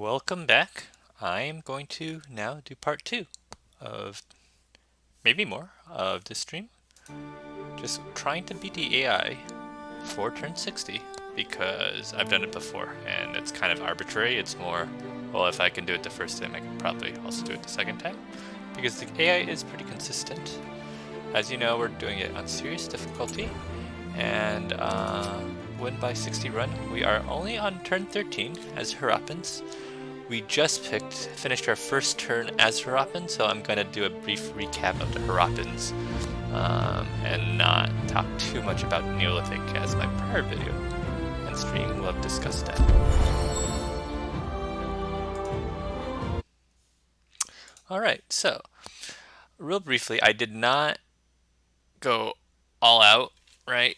Welcome back. I am going to now do part 2 of, maybe more, of this stream. Just trying to beat the AI for turn 60 because I've done it before and it's kind of arbitrary. It's more, well, if I can do it the first time, I can probably also do it the second time because the AI is pretty consistent. As you know, we're doing it on serious difficulty and win by 60 run. We are only on turn 13 as Harappans. We just finished our first turn as Harappan, so I'm going to do a brief recap of the Harappans and not talk too much about Neolithic as my prior video and stream will have discussed that. Alright, so real briefly, I did not go all out, right?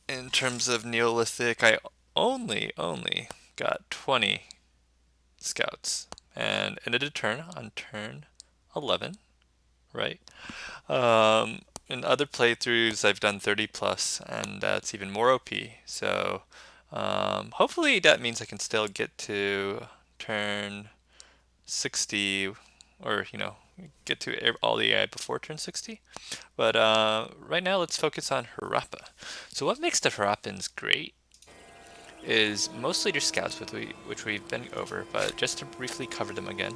In terms of Neolithic, I only got 20 scouts and ended a turn on turn 11, right? In other playthroughs, I've done 30 plus, and that's even more OP. So hopefully that means I can still get to turn 60, or get to all the AI before turn 60. But right now, let's focus on Harappa. So what makes the Harappans great is most leader scouts, which we've been over, but just to briefly cover them again.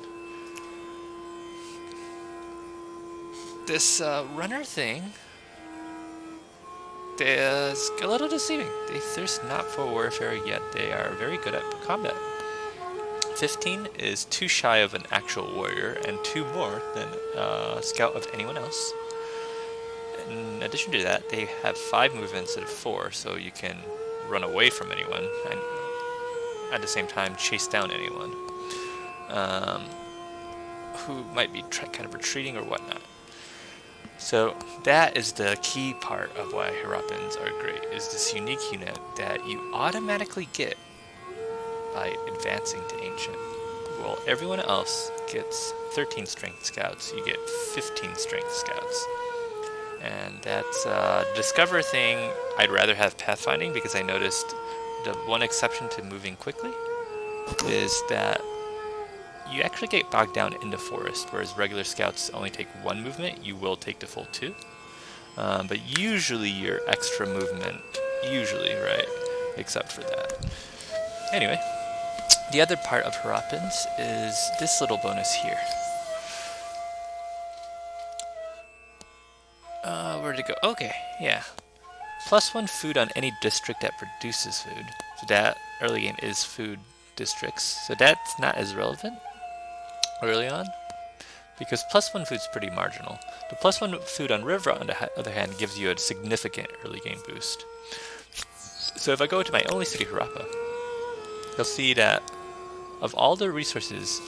This runner thing is a little deceiving. They thirst not for warfare, yet they are very good at combat. 15 is too shy of an actual warrior and 2 more than a scout of anyone else. In addition to that, they have 5 movement instead of 4, so you can run away from anyone and at the same time chase down anyone who might be kind of retreating or whatnot. So that is the key part of why Harappans are great, is this unique unit that you automatically get by advancing to Ancient. While everyone else gets 13 strength scouts, you get 15 strength scouts. And that's a Discover thing. I'd rather have Pathfinding because I noticed the one exception to moving quickly is that you actually get bogged down in the forest, whereas regular scouts only take 1 movement. You will take the full 2. But usually your extra movement, right, except for that. Anyway, the other part of Harappans is this little bonus here. Where'd it go? Okay, yeah. +1 food on any district that produces food. So that early game is food districts. So that's not as relevant early on because +1 food's pretty marginal. The +1 food on River, on the other hand, gives you a significant early game boost. So if I go to my only city, Harappa, you'll see that of all the resources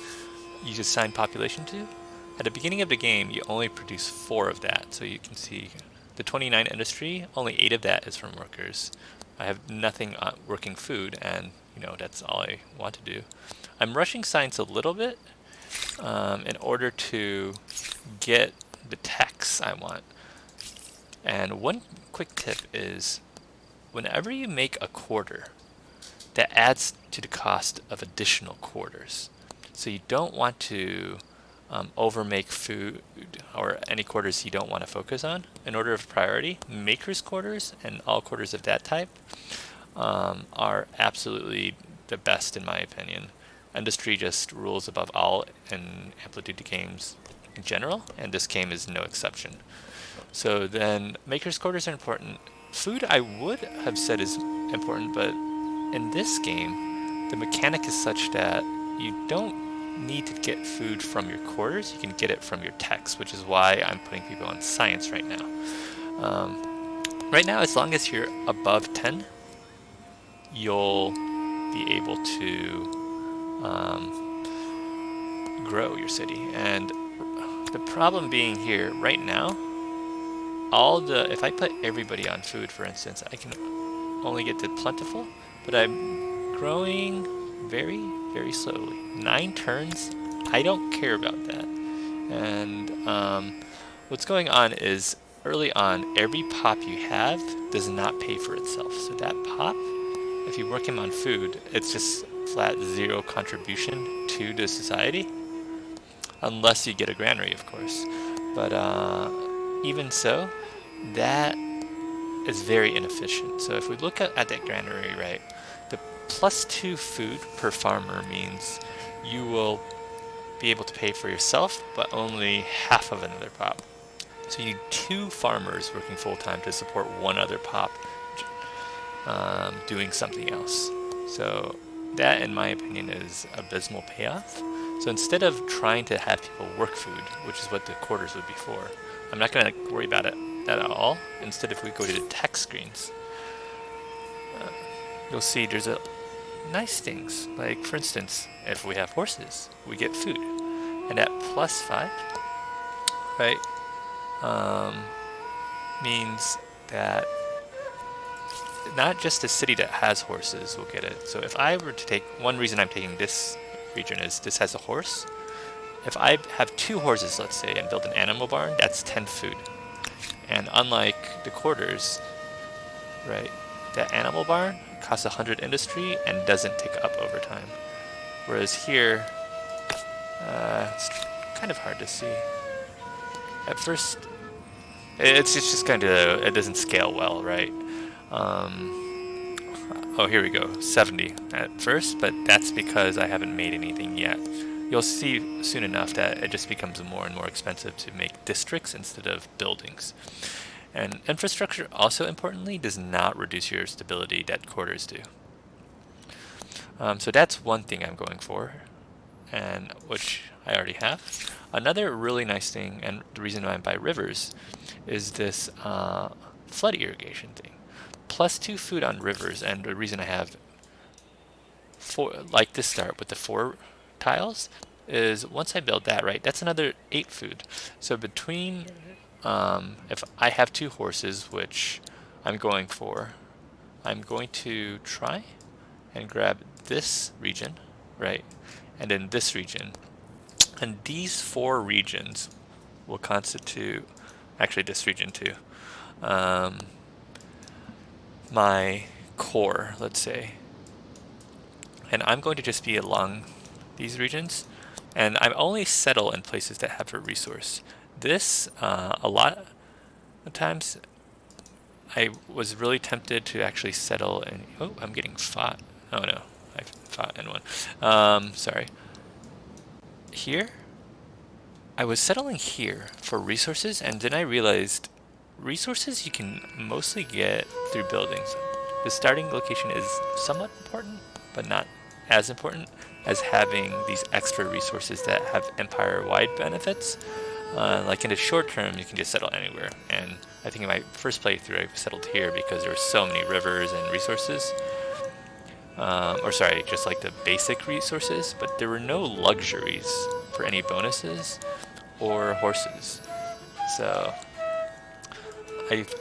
you assign population to, at the beginning of the game, you only produce 4 of that. So you can see the 29 industry, only 8 of that is from workers. I have nothing on working food, and that's all I want to do. I'm rushing science a little bit in order to get the techs I want. And one quick tip is, whenever you make a quarter, that adds to the cost of additional quarters. So you don't want to overmake food or any quarters you don't want to focus on. In order of priority, makers quarters and all quarters of that type are absolutely the best in my opinion. Industry just rules above all in Amplitude games in general, and this game is no exception. So then makers quarters are important. Food I would have said is important, but in this game the mechanic is such that you don't need to get food from your quarters, you can get it from your techs, which is why I'm putting people on science right now. Right now, as long as you're above 10, you'll be able to grow your city. And the problem being here, right now, if I put everybody on food, for instance, I can only get to plentiful, but I'm growing very, very slowly. 9 turns, I don't care about that. And what's going on is, early on, every pop you have does not pay for itself. So that pop, if you work him on food, it's just flat zero contribution to the society, unless you get a granary, of course. But even so, that is very inefficient. So if we look at that granary, right, the +2 food per farmer means you will be able to pay for yourself, but only half of another pop. So you need 2 farmers working full-time to support one other pop doing something else. So that, in my opinion, is abysmal payoff. So instead of trying to have people work food, which is what the quarters would be for, I'm not going to worry about that at all. Instead, if we go to the text screens, you'll see there's nice things. Like, for instance, if we have horses, we get food. And at +5, right, means that not just a city that has horses will get it. So if I were to take, one reason I'm taking this region is this has a horse. If I have 2 horses, let's say, and build an animal barn, that's 10 food. And unlike the quarters, right, that animal barn costs 100 industry and doesn't tick up over time. Whereas here, it's kind of hard to see. At first, it's just kind of, it doesn't scale well, right? Oh, here we go, 70 at first, but that's because I haven't made anything yet. You'll see soon enough that it just becomes more and more expensive to make districts instead of buildings. And infrastructure, also importantly, does not reduce your stability that quarters do. So that's one thing I'm going for, and which I already have. Another really nice thing, and the reason why I'm by rivers, is this flood irrigation thing. +2 food on rivers, and the reason I have 4, like this start with the 4 tiles, is once I build that, right, that's another 8 food. So between, if I have 2 horses, which I'm going for, I'm going to try and grab this region, right, and then this region. And these 4 regions will constitute, actually this region too, my core, let's say. And I'm going to just be along these regions, and I only settle in places that have a resource. This, a lot of times, I was really tempted to actually settle in, oh, I'm getting fought. Oh no, I fought in one. Sorry. Here, I was settling here for resources, and then I realized resources you can mostly get through buildings. The starting location is somewhat important, but not as important as having these extra resources that have empire-wide benefits. Like in the short term, you can just settle anywhere. And I think in my first playthrough, I settled here because there were so many rivers and resources. Or sorry, just like the basic resources, but there were no luxuries for any bonuses or horses. So I've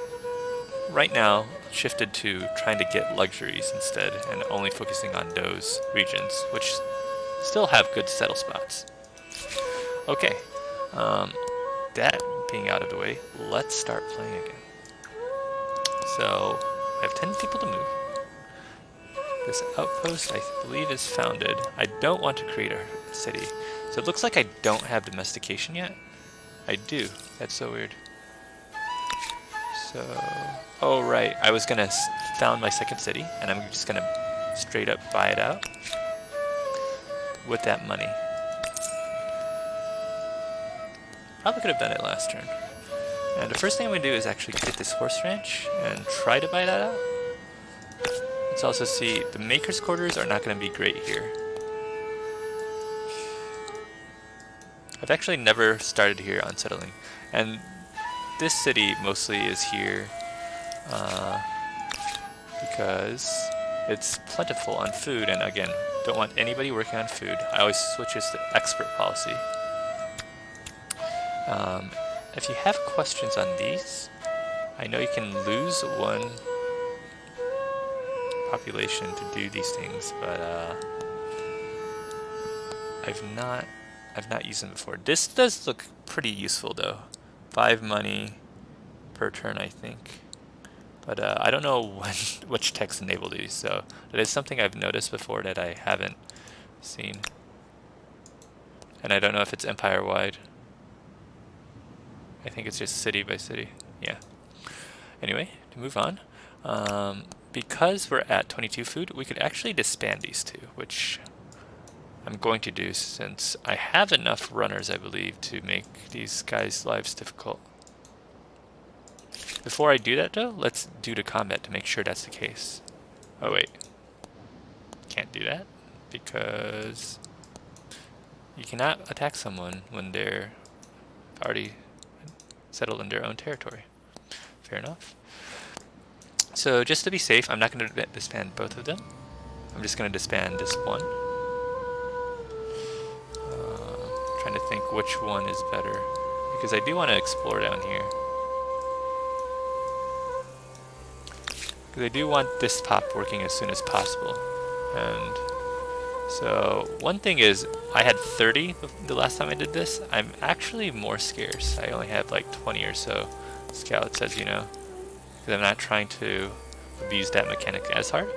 right now shifted to trying to get luxuries instead and only focusing on those regions, which still have good settle spots. Okay, that being out of the way, let's start playing again. So I have 10 people to move. This outpost, I believe, is founded. I don't want to create a city. So it looks like I don't have domestication yet. I do. That's so weird. So, oh right, I was gonna found my second city, and I'm just gonna straight up buy it out with that money. Probably could have done it last turn. And the first thing I'm gonna do is actually get this horse ranch and try to buy that out. Let's also see, the maker's quarters are not gonna be great here. I've actually never started here on settling, and this city mostly is here because it's plentiful on food, and again, don't want anybody working on food. I always switch this to expert policy. If you have questions on these, I know you can lose 1 population to do these things, but I've not used them before. This does look pretty useful though. 5 money per turn, I think. But I don't know which text enable these, so that is something I've noticed before that I haven't seen. And I don't know if it's empire-wide. I think it's just city by city. Yeah. Anyway, to move on. Because we're at 22 food, we could actually disband these two, which I'm going to do since I have enough runners, I believe, to make these guys' lives difficult. Before I do that though, let's do the combat to make sure that's the case. Oh wait. Can't do that because you cannot attack someone when they're already settled in their own territory. Fair enough. So just to be safe, I'm not going to disband both of them. I'm just going to disband this one. Trying to think which one is better, because I do want to explore down here. Because I do want this pop working as soon as possible. And so one thing is, I had 30 the last time I did this. I'm actually more scarce. I only have like 20 or so scouts, as you know, because I'm not trying to abuse that mechanic as hard.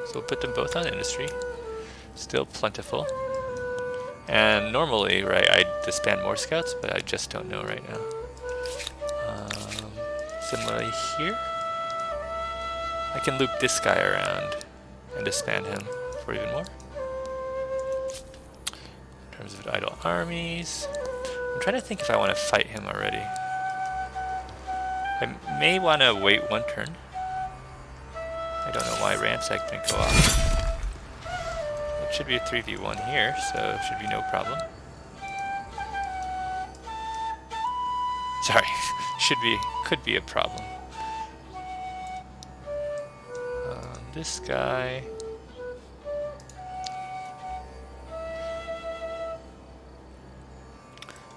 So we'll put them both on industry. Still plentiful. And normally, right, I disband more scouts, but I just don't know right now. Similarly here, I can loop this guy around and disband him for even more. In terms of idle armies, I'm trying to think if I want to fight him already. I may want to wait one turn. I don't know why ransack didn't go off. It should be a 3v1 here, so it should be no problem. Sorry, could be a problem. This guy.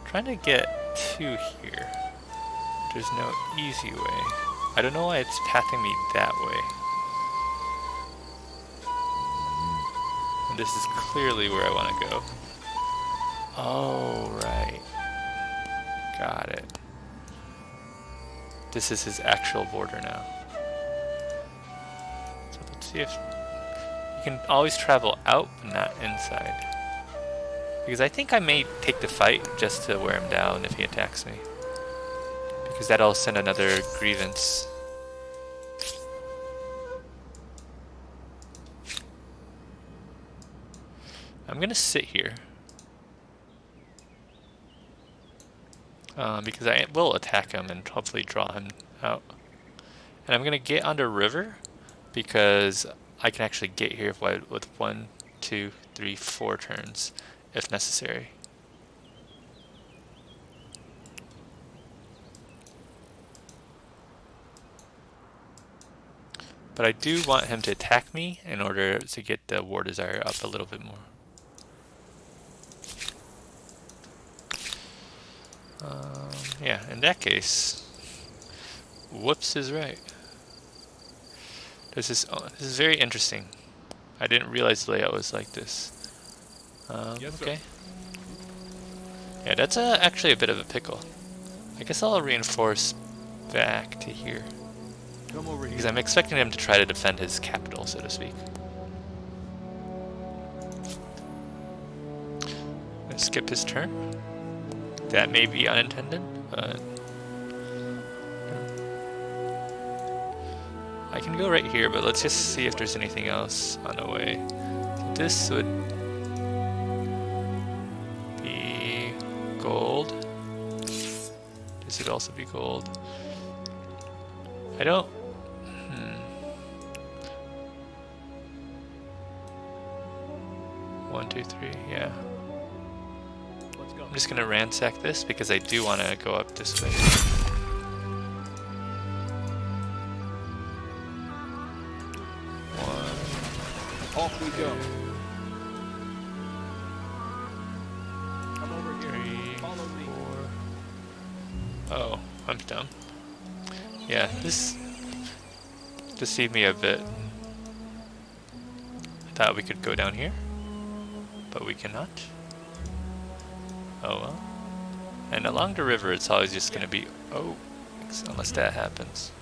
Trying to get two here. There's no easy way. I don't know why it's pathing me that way. And this is clearly where I want to go. Oh, right. Got it. This is his actual border now. So let's see if you can always travel out, but not inside. Because I think I may take the fight just to wear him down if he attacks me. Because that'll send another grievance. I'm gonna sit here. Because I will attack him and hopefully draw him out. And I'm gonna get on the river because I can actually get here with 1, 2, 3, 4 turns if necessary. But I do want him to attack me in order to get the war desire up a little bit more. Yeah, in that case, whoops is right. This is very interesting. I didn't realize the layout was like this. Yes, okay. Yeah, that's actually a bit of a pickle. I guess I'll reinforce back to here. Come over here. Because I'm expecting him to try to defend his capital, so to speak. Let's skip his turn. That may be unintended, but I can go right here, but let's just see if there's anything else on the way. So this would be gold. This would also be gold. I don't... 1, 2, 3, yeah. I'm just gonna ransack this because I do want to go up this way. Off we go. Come over here. 3, Follow me. 4. Oh, I'm dumb. Yeah, this deceived me a bit. I thought we could go down here, but we cannot. Oh well. And along the river, it's always just gonna be, oh, unless that happens.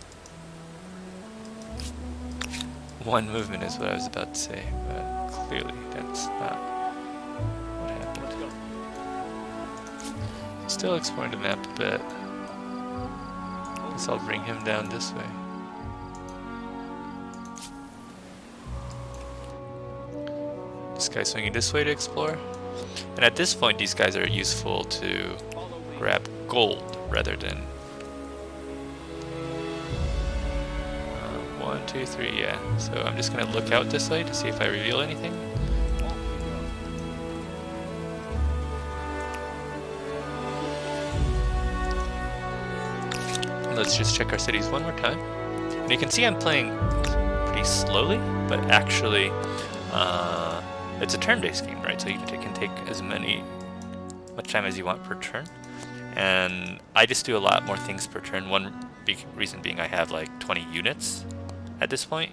one movement is what I was about to say, but clearly that's not what happened. Let's go. Still exploring the map a bit. Guess I'll bring him down this way. This guy's swinging this way to explore. And at this point, these guys are useful to grab gold rather than 1, 2, 3, yeah. So I'm just gonna look out this way to see if I reveal anything. Let's just check our cities one more time. And you can see I'm playing pretty slowly, but actually it's a turn-based game, right? So you can take as much time as you want per turn. And I just do a lot more things per turn. One big reason being I have like 20 units at this point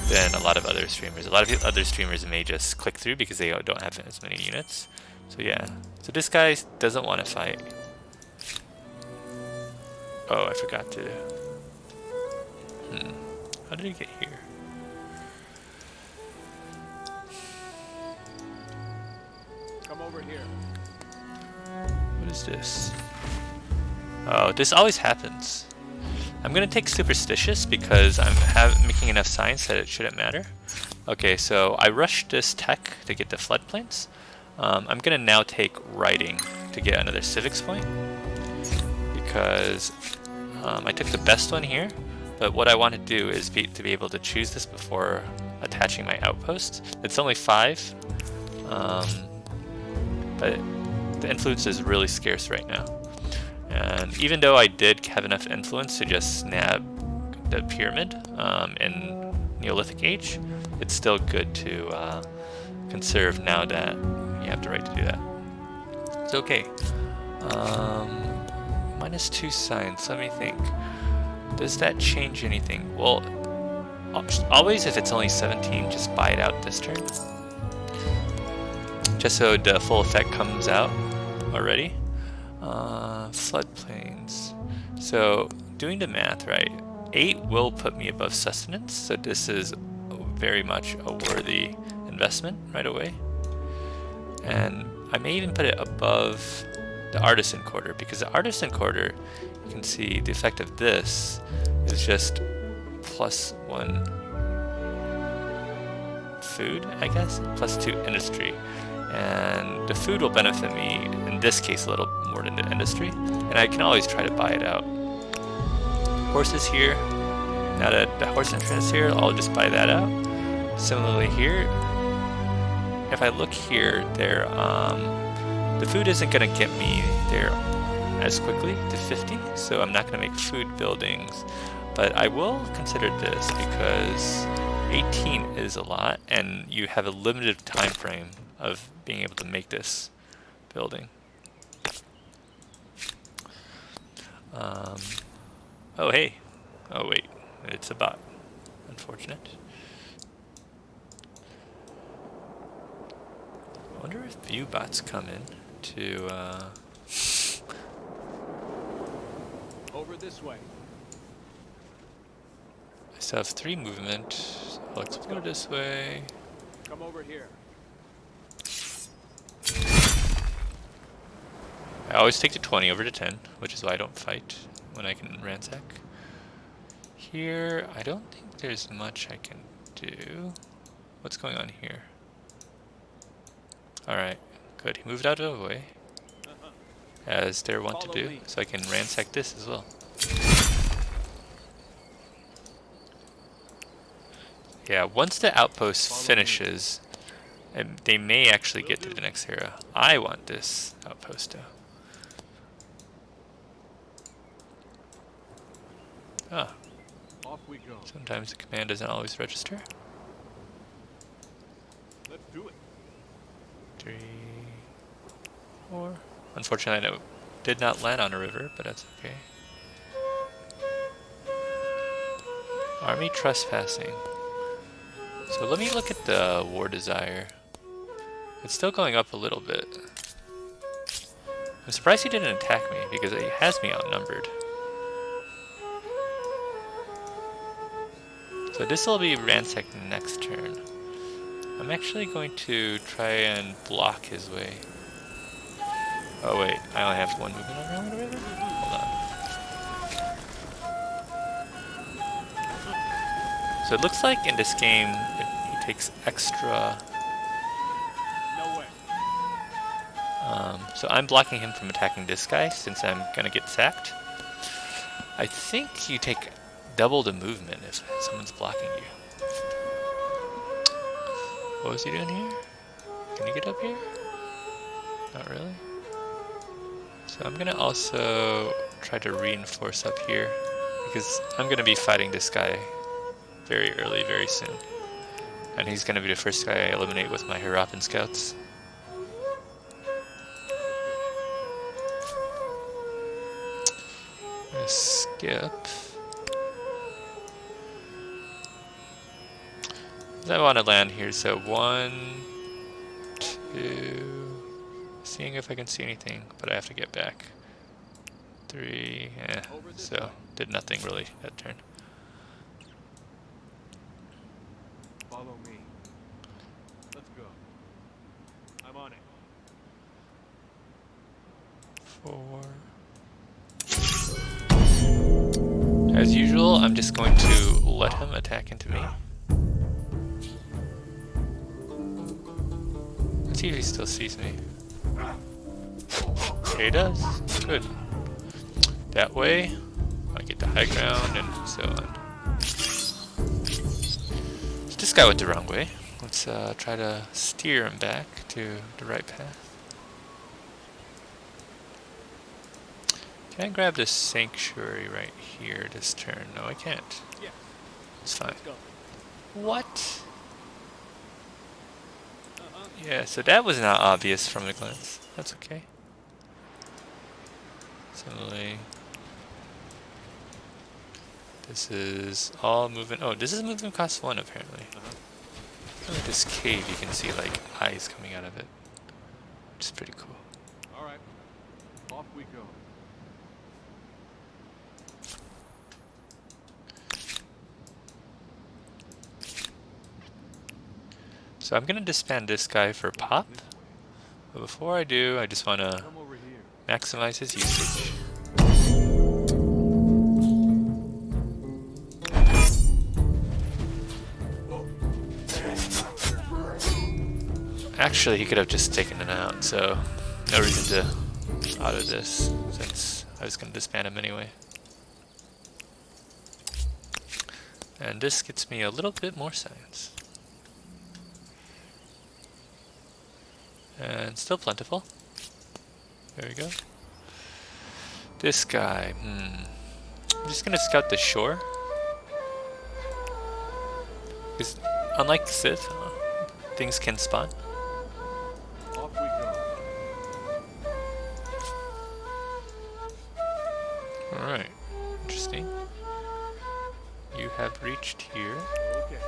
than a lot of other streamers. A lot of other streamers may just click through because they don't have as many units. So yeah. So this guy doesn't want to fight. Oh, I forgot to... How did he get here? Come over here. What is this? Oh, this always happens. I'm gonna take superstitious because I'm making enough science that it shouldn't matter. Okay, so I rushed this tech to get the floodplains. I'm gonna now take writing to get another civics point because I took the best one here. But what I want to do is to be able to choose this before attaching my outpost. It's only 5, but the influence is really scarce right now. And even though I did have enough influence to just snap the pyramid in Neolithic Age, it's still good to conserve now that you have the right to do that. It's okay. -2 science, let me think. Does that change anything? Well, always if it's only 17, just buy it out this turn. Just so the full effect comes out already. Floodplains. So, doing the math, right? 8 will put me above sustenance, so this is very much a worthy investment right away. And I may even put it above the artisan quarter, because the artisan quarter, you can see the effect of this is just +1 food, I guess, +2 industry. And the food will benefit me, in this case, a little more than the industry. And I can always try to buy it out. Horses here. Now that the horse entrance is here, I'll just buy that out. Similarly here, if I look here, there, the food isn't going to get me there as quickly to 50, so I'm not going to make food buildings. But I will consider this because 18 is a lot, and you have a limited time frame of being able to make this building. Oh hey, oh wait, it's a bot. Unfortunate. I wonder if view bots come in to Over this way. I still have 3 movement. I'll explore this way. Come over here. I always take the 20 over the 10, which is why I don't fight when I can ransack. Here, I don't think there's much I can do. What's going on here? Alright, good. He moved out of the way, as they're wont to do, so I can ransack this as well. Yeah, once the outpost finishes, they may actually get to the next era. I want this outpost though. Ah, Off we go. sometimes the command doesn't always register. Let's do it. 3, 4. Unfortunately, I did not land on a river, but that's okay. Army trespassing. So let me look at the war desire. It's still going up a little bit. I'm surprised he didn't attack me because he has me outnumbered. So So this will be ransacked next turn. I'm actually going to try and block his way. Oh wait, I only have one movement around the river? Hold on. So it looks like in this game, he takes extra... No way. So I'm blocking him from attacking this guy since I'm gonna get sacked. I think you take double the movement if someone's blocking you. What was he doing here? Can you get up here? Not really. So I'm gonna also try to reinforce up here because I'm gonna be fighting this guy very early, very soon. And he's gonna be the first guy I eliminate with my Harappan scouts. I'm gonna skip. I want to land here, so 1, 2, seeing if I can see anything, but I have to get back. 3, so did nothing really that turn. Follow me. Let's go. I'm on it. 4. As usual, I'm just going to let him attack into me. Let's see if he still sees me. Okay, he does. Good. That way, I get the high ground and so on. So this guy went the wrong way. Let's try to steer him back to the right path. Can I grab this sanctuary right here this turn? No, I can't. Yeah. It's fine. Let's go. What? Yeah, so that was not obvious from the glance. That's okay. Similarly, this is all movement. Oh, this is movement cost 1 apparently. Like this cave, you can see like eyes coming out of it, which is pretty cool. All right. Off we go. So I'm gonna disband this guy for pop, but before I do, I just wanna Come over here. maximize his usage. Actually, he could have just taken it out, so no reason to auto this, since I was gonna disband him anyway. And this gets me a little bit more science. And still plentiful. There we go. This guy, I'm just gonna scout the shore. Because unlike Sith, things can spawn. Off we go. Alright, interesting. You have reached here. Okay.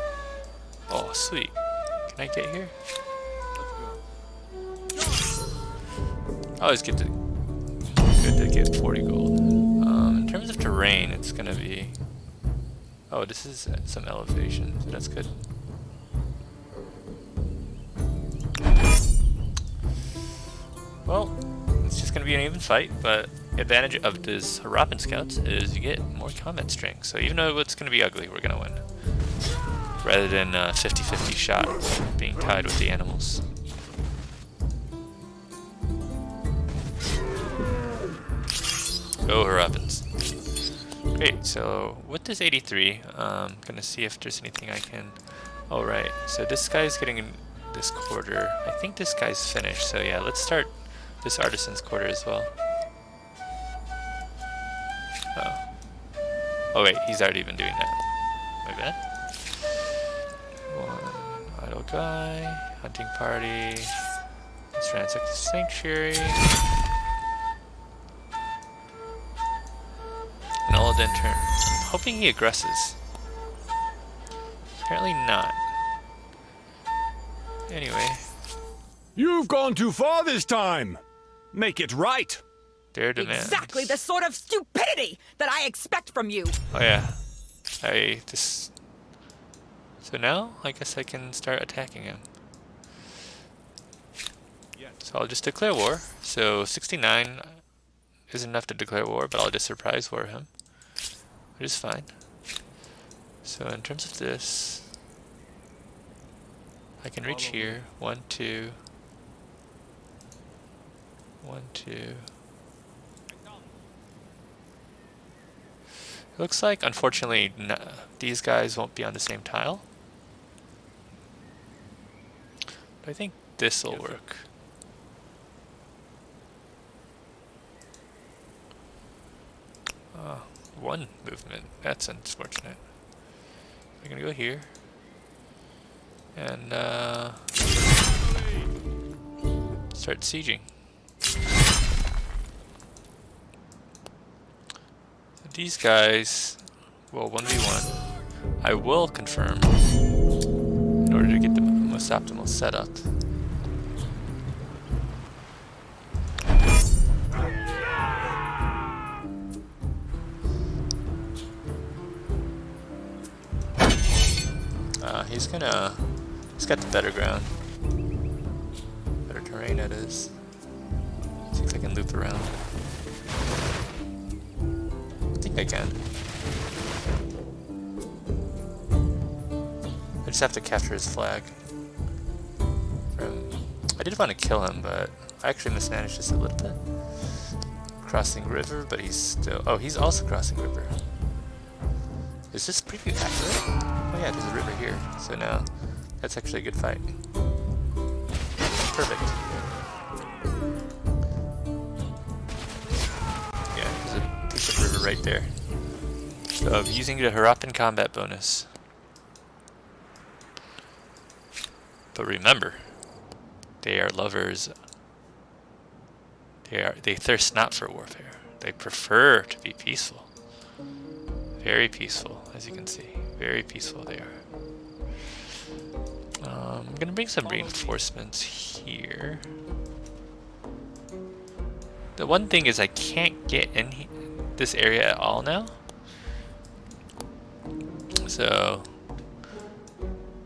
Oh, sweet. Can I get here? Let's go. Always good to get 40 gold. In terms of terrain, it's gonna be... Oh, this is at some elevation, so that's good. Well, it's just gonna be an even fight, but the advantage of this Harappan scouts is you get more combat strength. So even though it's gonna be ugly, we're gonna win. Rather than 50-50 shot being tied with the animals. Go Harappans. Great, so with this 83, I'm gonna see if there's anything I can... Oh right, so this guy's getting this quarter. I think this guy's finished, so yeah, let's start this artisan's quarter as well. Oh. Oh wait, he's already been doing that. My bad. One idle guy, hunting party. Let's ransack the sanctuary. And all of then turn. I'm hoping he aggresses. Apparently not. Anyway. You've gone too far this time. Make it right. Their demands. Exactly the sort of stupidity that I expect from you. Oh yeah. I just So now, I guess I can start attacking him. Yes. So I'll just declare war. So 69 isn't enough to declare war, but I'll just surprise war him, which is fine. So in terms of this, I can reach Follow me. here. 1, 2. 1, 2. It looks like, unfortunately, these guys won't be on the same tile. But I think this will Yes, sir. work. One movement. That's unfortunate. I'm gonna go here. And start sieging. These guys will 1v1. I will confirm in order to get the most optimal setup. He's got the better ground. Better terrain it is. See if I can loop around. I think I can. I just have to capture his flag. I did want to kill him, but I actually mismanaged just a little bit. Crossing river, but he's still... Oh, he's also crossing river. Is this preview accurate? Oh yeah, there's a river here. So now, that's actually a good fight. Perfect. Yeah, there's a piece of river right there. So I'm using the Harappan combat bonus. But remember, they are lovers. They thirst not for warfare. They prefer to be peaceful. Very peaceful, as you can see. Very peaceful they are. I'm gonna bring some reinforcements here. The one thing is I can't get in this area at all now. So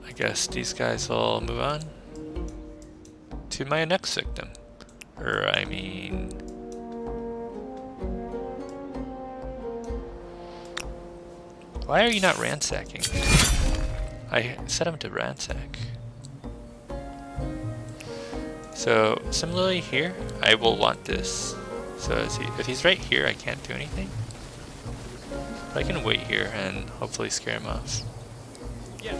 I guess these guys will move on to my next victim. Or I mean, why are you not ransacking? I set him to ransack. So similarly here, I will want this. So if he's right here, I can't do anything. But I can wait here and hopefully scare him off. Yes.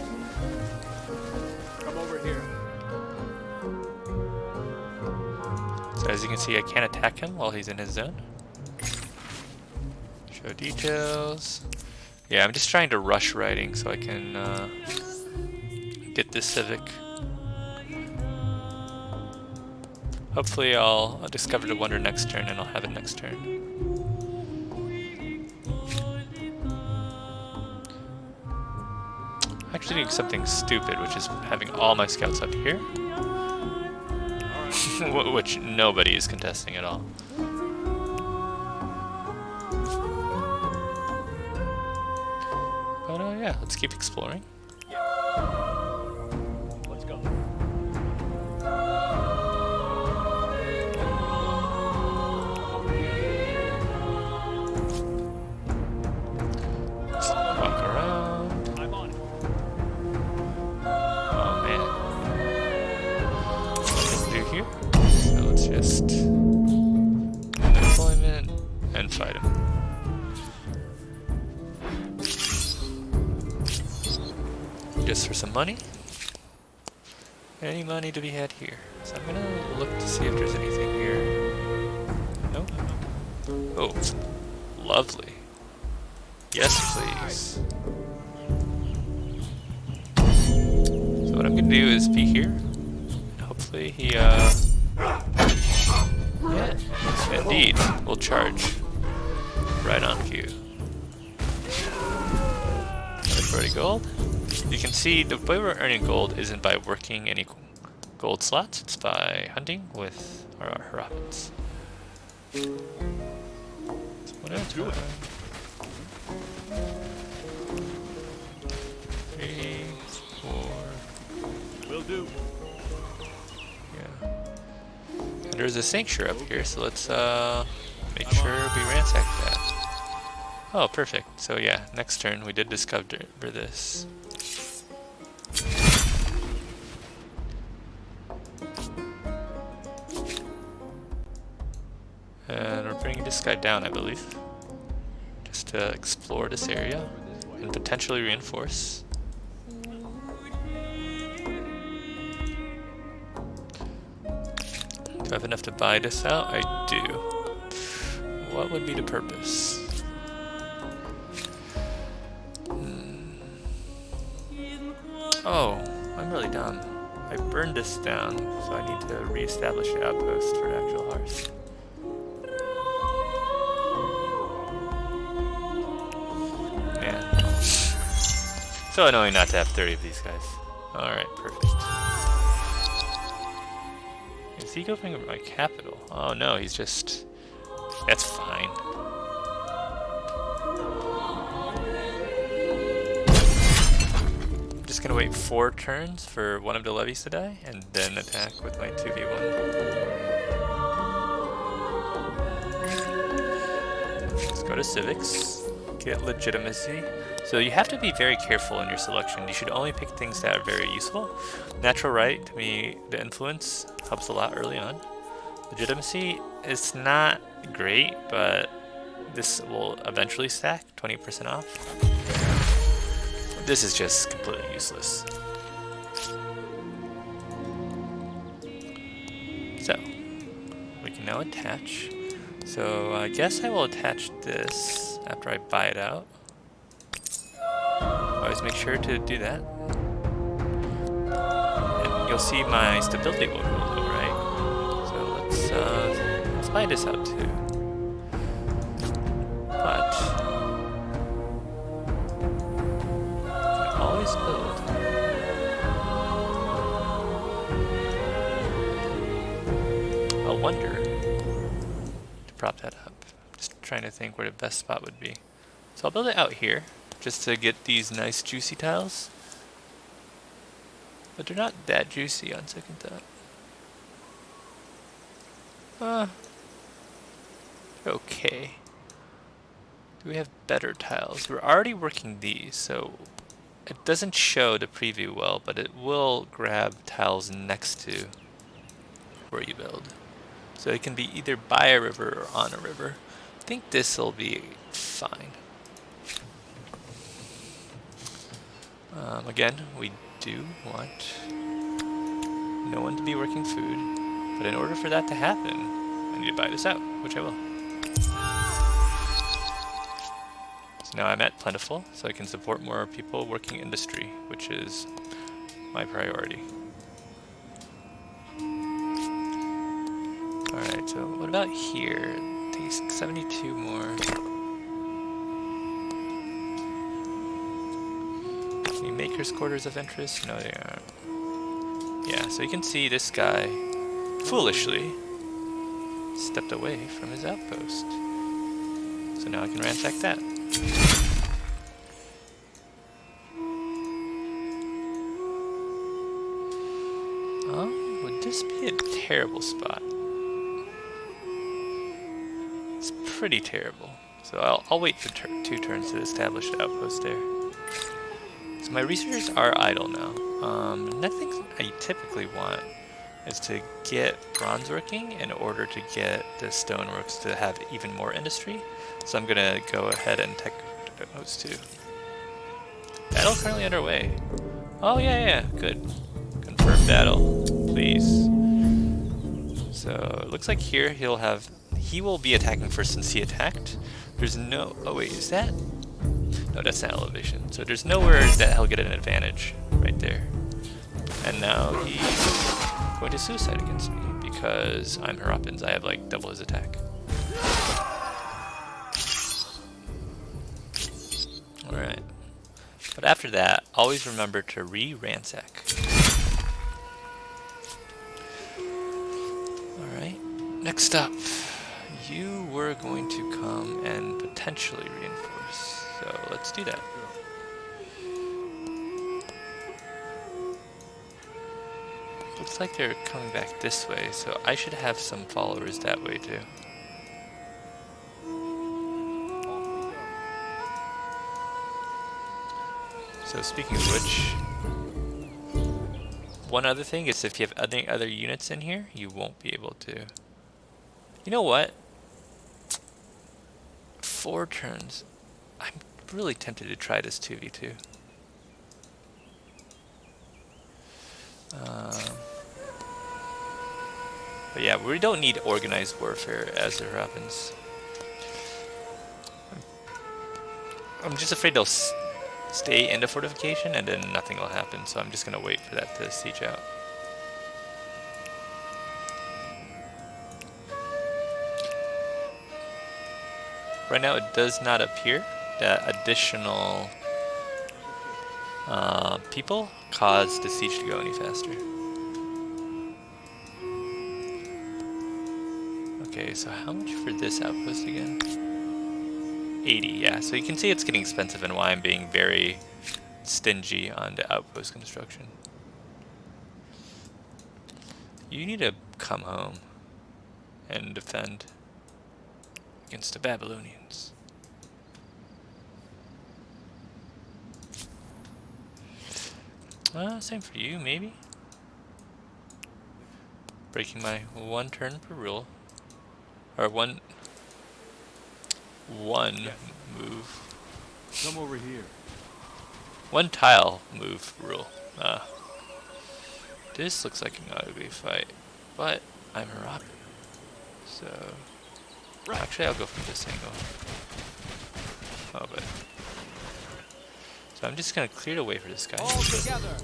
Come over here. So as you can see, I can't attack him while he's in his zone. Show details. Yeah, I'm just trying to rush writing so I can get this civic. Hopefully I'll discover the wonder next turn and I'll have it next turn. I'm actually doing something stupid, which is having all my scouts up here. Which nobody is contesting at all. But yeah, let's keep exploring. Let's go. Let's walk around. I'm on it. Oh man. Nothing to do here. So let's just deployment and fight him. Just for some money. Any money to be had here. So I'm gonna look to see if there's anything here. Nope. Oh, lovely. Yes, please. So what I'm gonna do is be here. Hopefully he, yeah, indeed, will charge. Right on cue. Another 40 gold. You can see the way we're earning gold isn't by working any gold slots, it's by hunting with our Harappans. So what else do I? 3, do. Yeah. And there's a sanctuary up here, so let's make sure we ransack that. Oh, perfect. So yeah, next turn we did discover this. And we're bringing this guy down, I believe, just to explore this area and potentially reinforce. Do I have enough to buy this out? I do. What would be the purpose? Oh, I'm really dumb. I burned this down, so I need to reestablish the outpost for the actual hearth. Man. So annoying not to have 30 of these guys. Alright, perfect. Is he going over my capital? Oh no, he's just... That's fine. I'm just gonna wait 4 turns for one of the levies to die, and then attack with my 2v1. Let's go to civics, get legitimacy. So you have to be very careful in your selection. You should only pick things that are very useful. Natural right, to me, the influence helps a lot early on. Legitimacy is not great, but this will eventually stack 20% off. This is just completely useless. So, we can now attach. So I guess I will attach this after I buy it out. Always make sure to do that. And you'll see my stability will go low, right? So let's buy this out too. But you can always build. I wonder to prop that up. Just trying to think where the best spot would be. So I'll build it out here, just to get these nice juicy tiles. But they're not that juicy on second thought. They're okay. Do we have better tiles? We're already working these, so it doesn't show the preview well, but it will grab tiles next to where you build. So it can be either by a river or on a river. I think this will be fine. Again, we do want no one to be working food, but in order for that to happen, I need to buy this out, which I will. So now I'm at plentiful, so I can support more people working industry, which is my priority. Alright, so what about here? It takes 72 more. Any makers' quarters of interest? No, they aren't. Yeah, so you can see this guy foolishly stepped away from his outpost. So now I can ransack that. Would this be a terrible spot? It's pretty terrible. So I'll wait for 2 turns to establish the outpost there. So my researchers are idle now. Next thing I typically want is to get bronze working in order to get the stoneworks to have even more industry. So I'm gonna go ahead and tech those 2. Battle currently underway. Oh yeah, good. Confirm battle, please. So it looks like here he will be attacking first since he attacked. There's no, oh wait, is that? No, that's not elevation. So there's nowhere that he'll get an advantage right there. And now he's going to suicide against me because I'm Harappans. I have like double his attack. Alright. But after that, always remember to re-ransack. Alright, next up. You were going to come and potentially reinforce. So let's do that. Looks like they're coming back this way, so I should have some followers that way too. So speaking of which, one other thing is if you have any other units in here, you won't be able to. You know what? 4 turns. I'm really tempted to try this 2v2. But yeah, we don't need organized warfare as it happens. I'm just afraid they'll stay in the fortification and then nothing will happen, so I'm just gonna wait for that to siege out. Right now it does not appear that additional people cause the siege to go any faster. Okay, so how much for this outpost again? 80, yeah. So you can see it's getting expensive and why I'm being very stingy on the outpost construction. You need to come home and defend against the Babylonians. Same for you, maybe? Breaking my 1 turn per rule. Or one move. Come over here. 1 tile move rule. This looks like an ugly fight, but I'm Harappan. So actually I'll go from this angle. Oh, but so I'm just gonna clear the way for this guy. All together.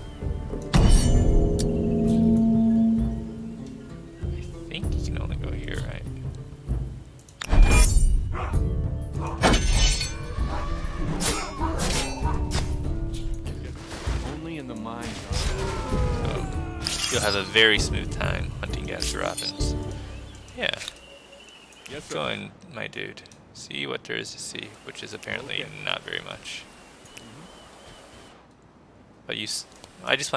I think he can only go here, right? Only in the mind. You'll have a very smooth time hunting gas Harappans. Yeah. Yes, sir. Going, my dude. See what there is to see, which is apparently not very much. But I just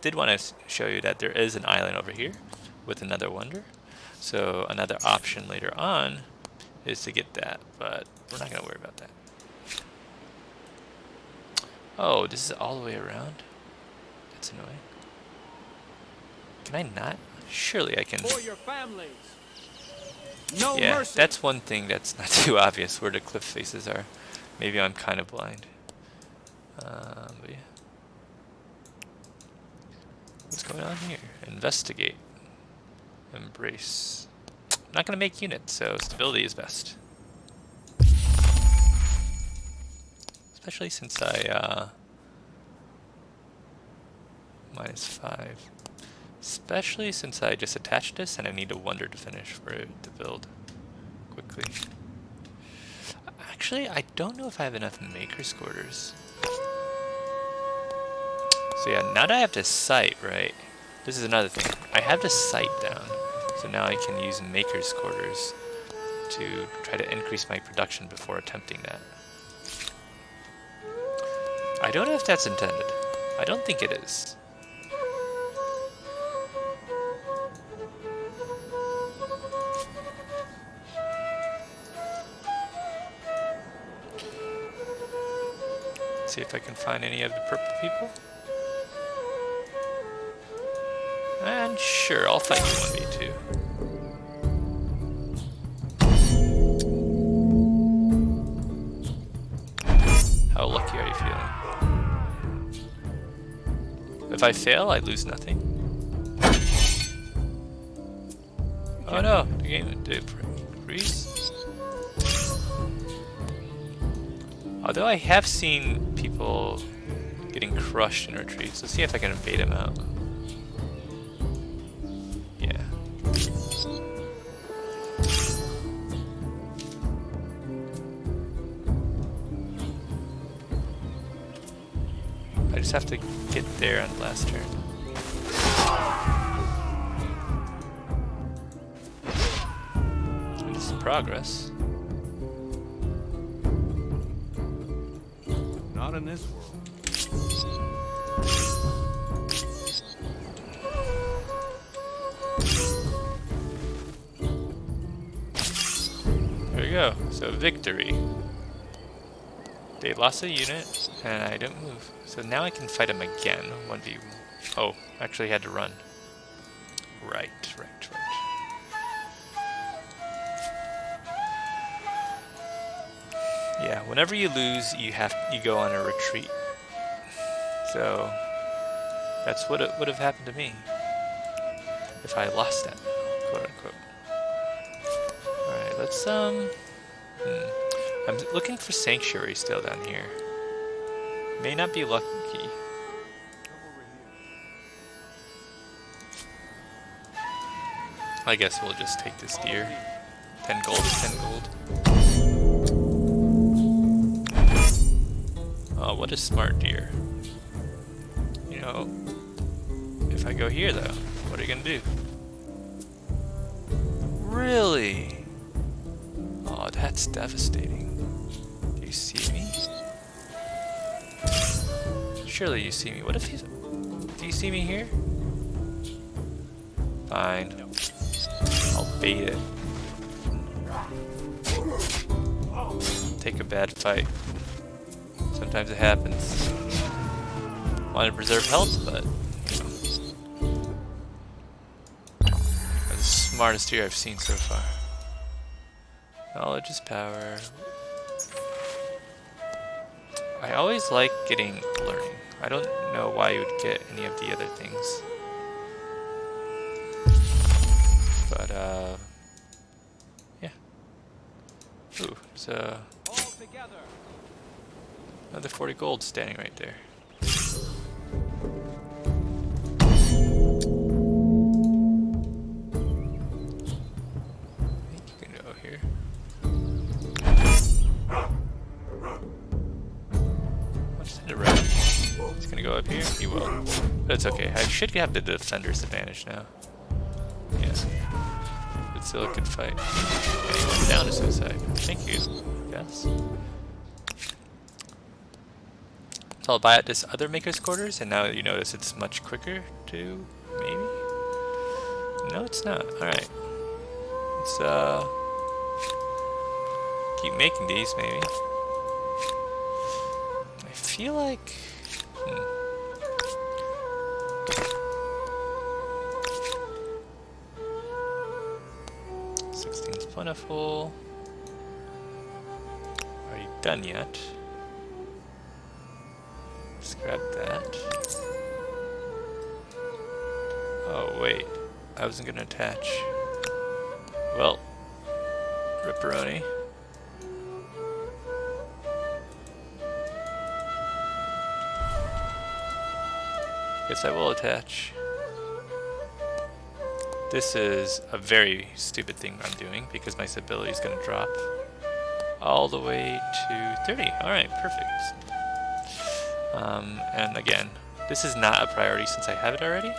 did want to show you that there is an island over here with another wonder. So another option later on is to get that, but we're not going to worry about that. Oh, this is all the way around? That's annoying. Can I not? Surely I can. For your families. No Yeah, mercy. that's one thing that's not too obvious where the cliff faces are. Maybe I'm kind of blind. But yeah. What's going on here? Investigate. Embrace. I'm not going to make units, so stability is best. Especially since I, -5. Especially since I just attached this and I need a wonder to finish for it to build quickly. Actually, I don't know if I have enough maker's quarters. So yeah, now that I have this site, right? This is another thing. I have the site down. So now I can use maker's quarters to try to increase my production before attempting that. I don't know if that's intended. I don't think it is. See if I can find any of the purple people. And sure, I'll fight you 1v2. How lucky are you feeling? If I fail, I lose nothing. Oh no, the game did freeze. Although I have seen people getting crushed in retreats. Let's see if I can bait them out. Yeah. I just have to get there on the last turn. And this is progress. Not in this world. we go. So victory. They lost a unit, and I didn't move. So now I can fight them again. 1v. Oh, actually had to run. Right. Yeah, whenever you lose, you go on a retreat. So that's what it would have happened to me if I lost that, quote unquote. All right, let's I'm looking for sanctuary still down here. May not be lucky. I guess we'll just take this deer. 10 gold is 10 gold. Oh, what a smart deer. You know, if I go here though, what are you gonna do? Really? Oh, that's devastating. Do you see me? Surely you see me. What if he's... Do you see me here? Fine. I'll bait it. Take a bad fight. Sometimes it happens. Want to preserve health, but you know. That's the smartest deer I've seen so far. Knowledge is power. I always like getting learning. I don't know why you would get any of the other things. But yeah. Ooh, so another 40 gold standing right there. I think you can go here. What's in the road? He's gonna go up here? He will. But it's okay. I should have the defender's advantage now. Yeah. It's still a good fight. And he went down to suicide. Thank you. Yes. So I'll buy out this other maker's quarters, and now you notice it's much quicker to... maybe? No, it's not. Alright. Let's keep making these, maybe. I feel like... 16's plentiful. Are you done yet? Let's grab that. Oh wait, I wasn't gonna attach. Well, ripperoni. Guess I will attach. This is a very stupid thing I'm doing because my stability is going to drop all the way to 30. Alright, perfect. And again, this is not a priority since I have it already.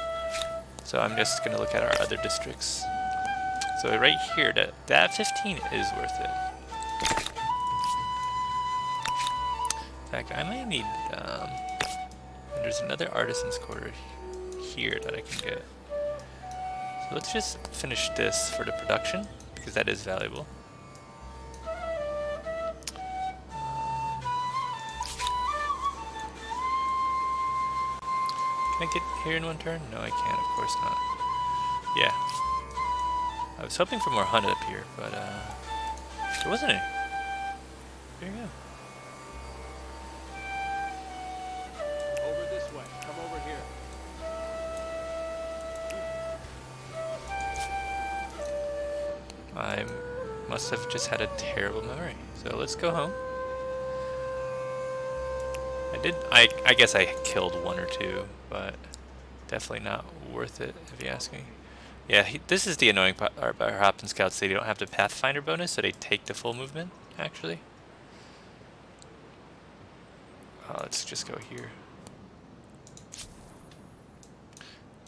So I'm just going to look at our other districts. So right here, that 15 is worth it. In fact, I might need... there's another artisan's quarter here that I can get. So let's just finish this for the production, because that is valuable. Can I get here in one turn? No, I can't, of course not. Yeah. I was hoping for more hunt up here, but there wasn't any. There you go. Over this way. Come over here. I must have just had a terrible memory. So let's go home. I guess I killed one or two, but definitely not worth it if you ask me. Yeah, this is the annoying part about Harappan scouts. They don't have the Pathfinder bonus, so they take the full movement, actually. Let's just go here.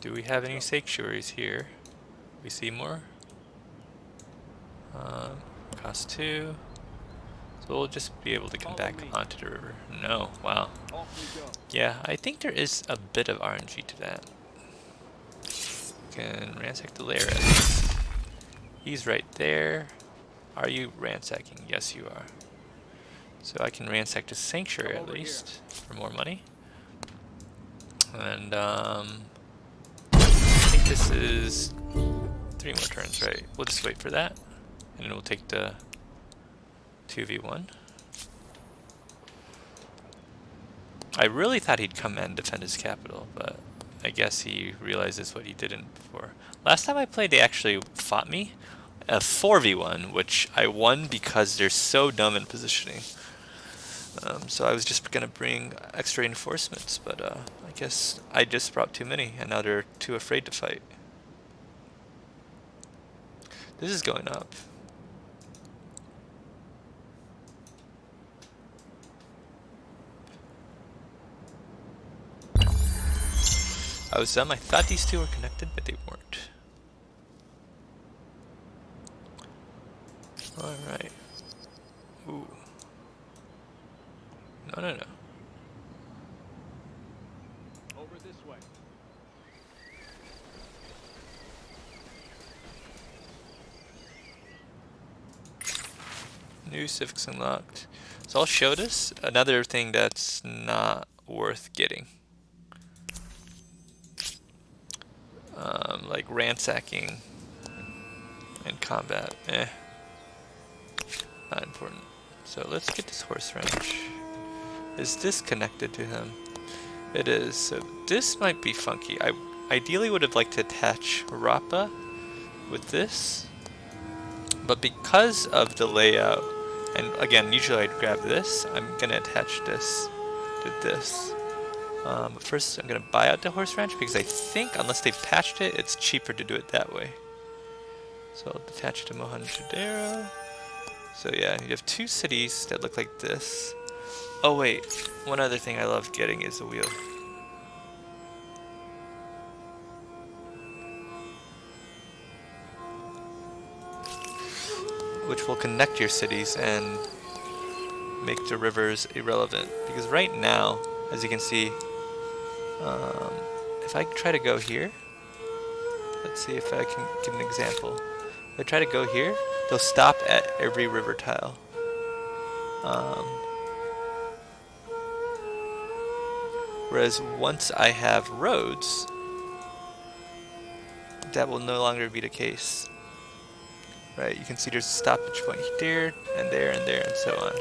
Do we have any sanctuaries here? We see more? Cost 2. So we'll just be able to come back onto the river. No, wow. Yeah, I think there is a bit of RNG to that. Can ransack the lair. He's right there. Are you ransacking? Yes, you are. So I can ransack the sanctuary at least for more money. And I think this is 3 more turns, right? We'll just wait for that, and then we'll take the 2v1. I really thought he'd come and defend his capital, but I guess he realizes what he didn't before. Last time I played, they actually fought me a 4v1, which I won because they're so dumb in positioning. So I was just gonna bring extra reinforcements, but I guess I just brought too many, and now they're too afraid to fight. This is going up. I was dumb. I thought these two were connected, but they weren't. Alright. Ooh. No, no, no. Over this way. New civics unlocked. So I'll show this. Another thing that's not worth getting. Like ransacking and combat. Not important. So let's get this horse ranch. Is this connected to him? It is. So this might be funky. I ideally would have liked to attach Harappa with this, but because of the layout, and again, usually I'd grab this, I'm gonna attach this to this. But first I'm gonna buy out the horse ranch because I think unless they've patched it, it's cheaper to do it that way. So I'll attach it to Mohenjo-daro. So yeah, you have 2 cities that look like this. Oh wait, one other thing I love getting is a wheel. Which will connect your cities and make the rivers irrelevant. Because right now, as you can see, if I try to go here, let's see if I can give an example. If I try to go here, they'll stop at every river tile. Whereas once I have roads, that will no longer be the case. Right, you can see there's a stoppage point there, and there, and there, and so on.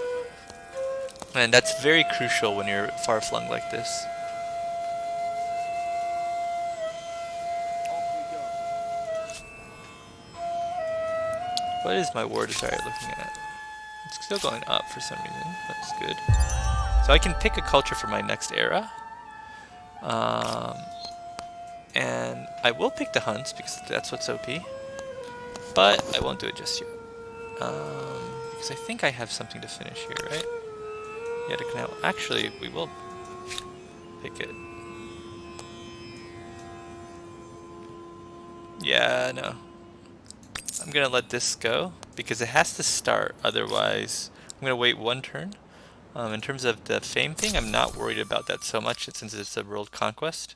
And that's very crucial when you're far-flung like this. What is my war desire looking at? It's still going up for some reason. That's good. So I can pick a culture for my next era. And I will pick the Huns because that's what's OP. But I won't do it just yet. Because I think I have something to finish here, right? Yeah, the canal. Actually, we will pick it. Yeah, no. I'm gonna let this go because it has to start. Otherwise, I'm gonna wait 1 turn. In terms of the fame thing, I'm not worried about that so much since it's a world conquest.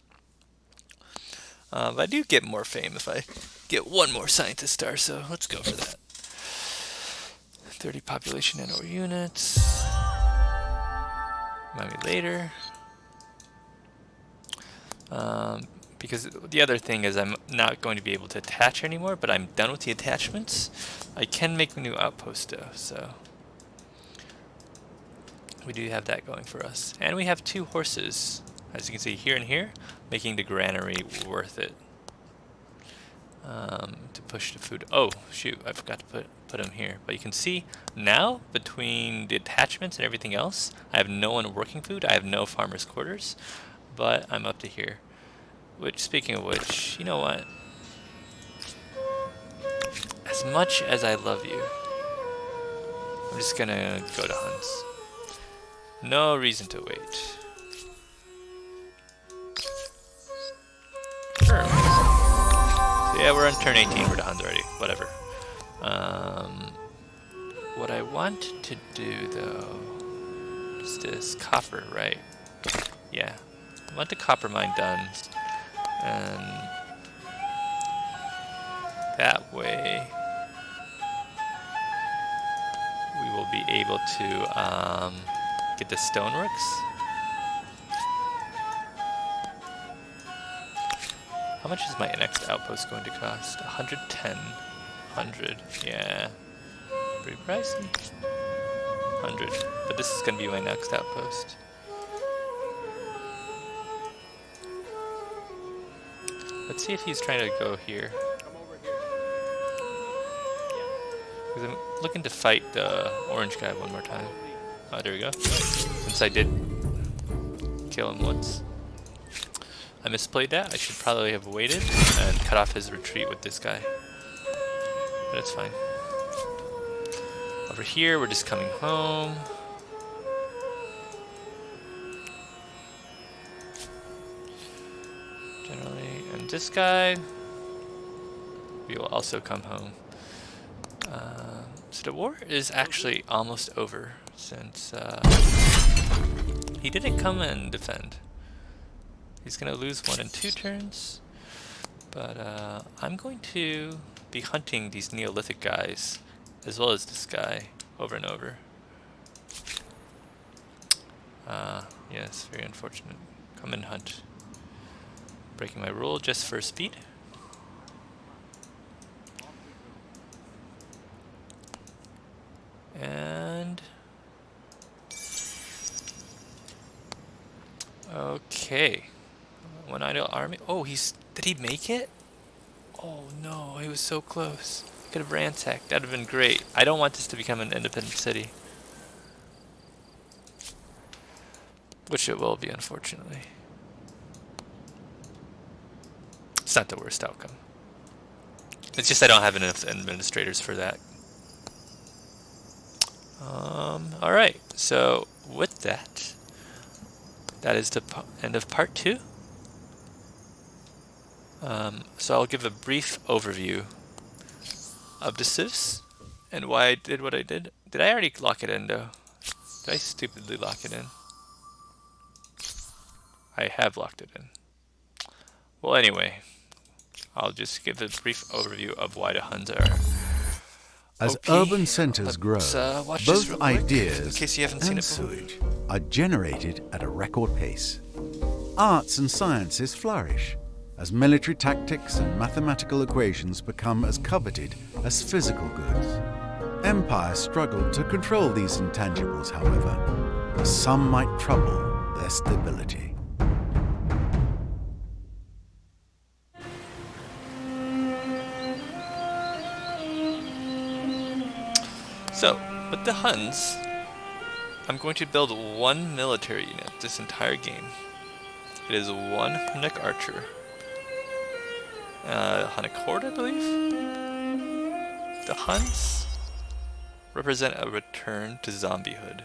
But I do get more fame if I get 1 more scientist star, so let's go for that. 30 population and or units. Remind me later. Because the other thing is I'm not going to be able to attach anymore, but I'm done with the attachments. I can make a new outpost though, so we do have that going for us. And we have 2 horses, as you can see here and here, making the granary worth it. To push the food. Oh shoot, I forgot to put them here. But you can see now between the attachments and everything else, I have no one working food. I have no farmers' quarters, but I'm up to here. Which, speaking of which, you know what? As much as I love you, I'm just gonna go to Huns. No reason to wait. Sure. So yeah, we're on turn 18. We're to Huns already. Whatever. What I want to do though is this copper, right? Yeah. I want the copper mine done. And that way we'll be able to get the stoneworks. How much is my next outpost going to cost? 110. 100. Yeah. Pretty pricey. 100. But this is going to be my next outpost. Let's see if he's trying to go here. Come over here. Because I'm looking to fight the orange guy one more time. Oh, there we go. Since I did kill him once. I misplayed that. I should probably have waited and cut off his retreat with this guy. But it's fine. Over here, we're just coming home. Generally, and this guy, we will also come home. So the war is actually almost over since he didn't come and defend. He's going to lose 1 and 2 turns, but I'm going to be hunting these Neolithic guys, as well as this guy, over and over. Yes, very unfortunate. Come and hunt. Breaking my rule just for speed. And... okay. One idle army. Oh, did he make it? Oh no, he was so close. Could have ransacked. That'd have been great. I don't want this to become an independent city. Which it will be, unfortunately. It's not the worst outcome. It's just I don't have enough administrators for that. Alright, so with that, that is the end of part 2. So I'll give a brief overview of the civs and why I did what I did. Did I already lock it in though? Did I stupidly lock it in? I have locked it in. Well, anyway, I'll just give a brief overview of why the Huns are As OP. urban centers grow, Watch this real both quick, ideas in case you haven't seen and it before. sewage are generated at a record pace. Arts and sciences flourish as military tactics and mathematical equations become as coveted as physical goods. Empires struggle to control these intangibles, however, as some might trouble their stability. So, with the Huns, I'm going to build 1 military unit this entire game. It is 1 Hunnic archer. Hunnic horde, I believe? The Huns represent a return to zombiehood.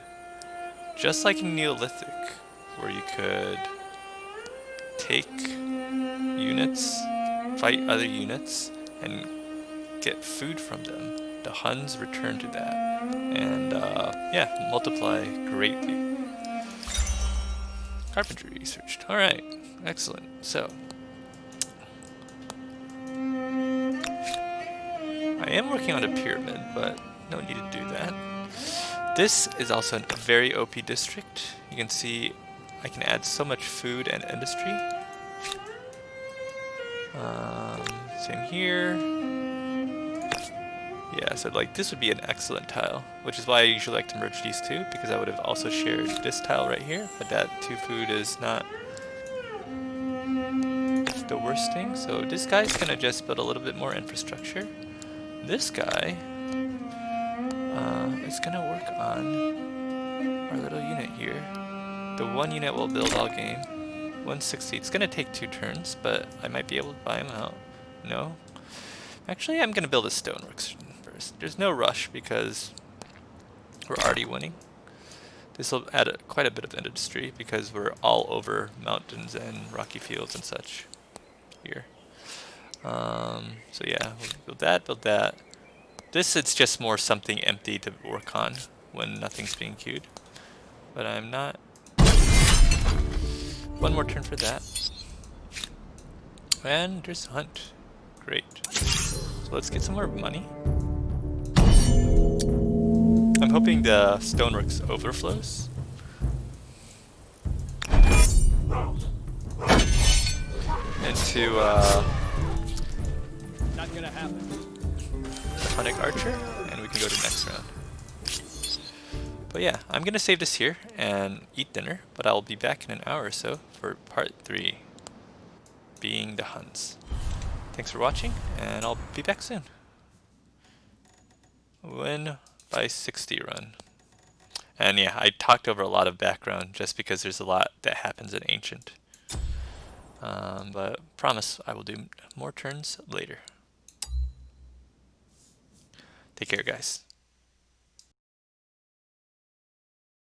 Just like in Neolithic, where you could take units, fight other units, and get food from them. The Huns return to that, and yeah, multiply greatly. Carpentry researched. Alright, excellent. So, I am working on a pyramid, but no need to do that. This is also a very OP district. You can see I can add so much food and industry. Same here. Yeah, so like this would be an excellent tile, which is why I usually like to merge these two, because I would have also shared this tile right here, but that 2 food is not the worst thing. So this guy's gonna just build a little bit more infrastructure. This guy is gonna work on our little unit here. The 1 unit will build all game. 160. It's gonna take 2 turns, but I might be able to buy him out. No? Actually, I'm gonna build a stoneworks first. There's no rush because we're already winning. This will add quite a bit of industry because we're all over mountains and rocky fields and such here. So yeah, we'll build that, build that. This is just more something empty to work on when nothing's being queued. But I'm not. 1 more turn for that. And there's hunt. Great. So let's get some more money. I'm hoping the stoneworks overflows. Into Not gonna happen. Tonic Archer, and we can go to next round. But yeah, I'm gonna save this here and eat dinner, but I'll be back in an hour or so for part 3, being the Huns. Thanks for watching, and I'll be back soon. Win by 60 run. And yeah, I talked over a lot of background just because there's a lot that happens in Ancient. But promise I will do more turns later. Take care, guys.